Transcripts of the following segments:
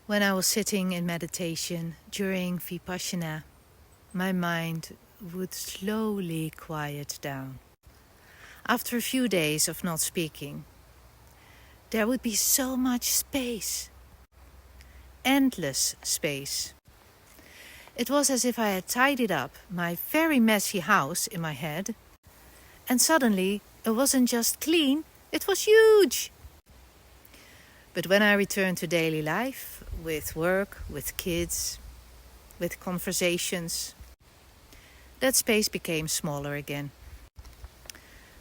When I was sitting in meditation during Vipassana, my mind would slowly quiet down. After a few days of not speaking, there would be so much space, endless space. It was as if I had tidied up my very messy house in my head, and suddenly it wasn't just clean, it was huge. But when I returned to daily life, with work, with kids, with conversations, that space became smaller again.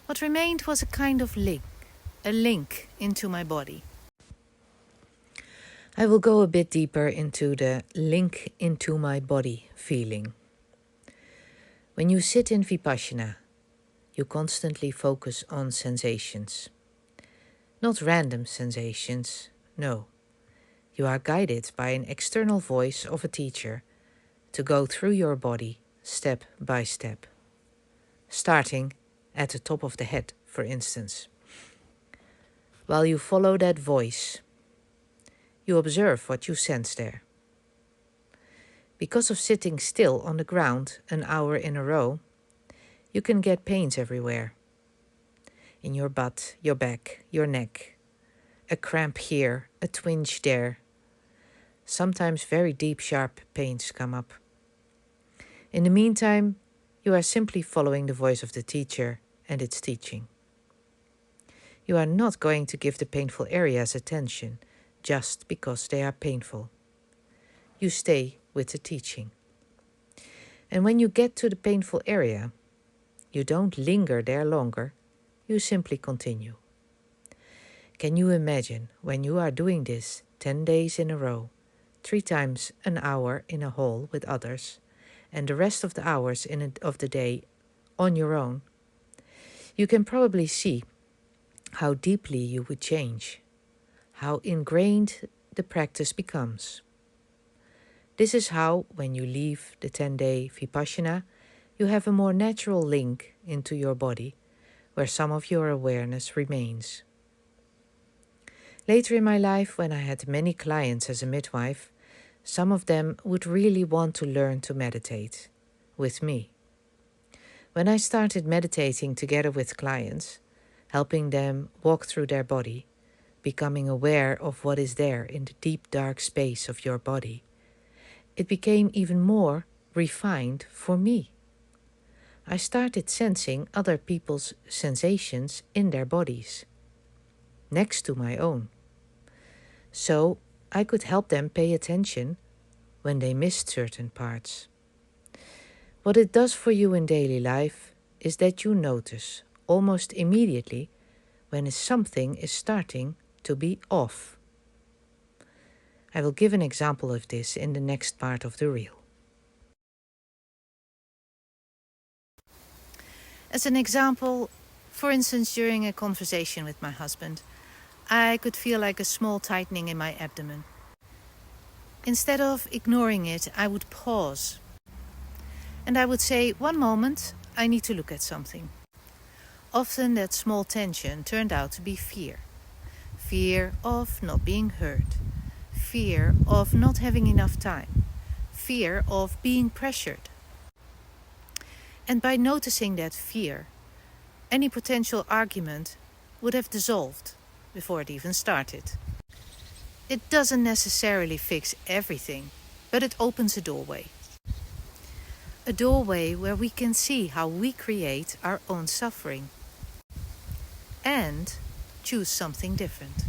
What remained was a kind of link, a link into my body. I will go a bit deeper into the link into my body feeling. When you sit in Vipassana, you constantly focus on sensations. Not random sensations, no. You are guided by an external voice of a teacher to go through your body step by step, starting at the top of the head, for instance. While you follow that voice, you observe what you sense there. Because of sitting still on the ground an hour in a row, you can get pains everywhere. In your butt, your back, your neck. A cramp here, a twinge there. Sometimes very deep, sharp pains come up. In the meantime, you are simply following the voice of the teacher and its teaching. You are not going to give the painful areas attention just because they are painful. You stay with the teaching. And when you get to the painful area, you don't linger there longer, you simply continue. Can you imagine when you are doing this 10 days in a row, 3 times an hour in a hall with others, and the rest of the hours of the day on your own? You can probably see how deeply you would change, how ingrained the practice becomes. This is how, when you leave the 10-day Vipassana, you have a more natural link into your body, where some of your awareness remains. Later in my life, when I had many clients as a midwife, some of them would really want to learn to meditate with me. When I started meditating together with clients, helping them walk through their body, becoming aware of what is there in the deep dark space of your body, it became even more refined for me. I started sensing other people's sensations in their bodies, next to my own. So I could help them pay attention when they missed certain parts. What it does for you in daily life is that you notice almost immediately when something is starting to be off. I will give an example of this in the next part of the reel. As an example, for instance, during a conversation with my husband, I could feel like a small tightening in my abdomen. Instead of ignoring it, I would pause. And I would say, 1 moment, I need to look at something. Often that small tension turned out to be fear. Fear of not being heard. Fear of not having enough time. Fear of being pressured. And by noticing that fear, any potential argument would have dissolved before it even started. It doesn't necessarily fix everything, but it opens a doorway. A doorway where we can see how we create our own suffering and choose something different.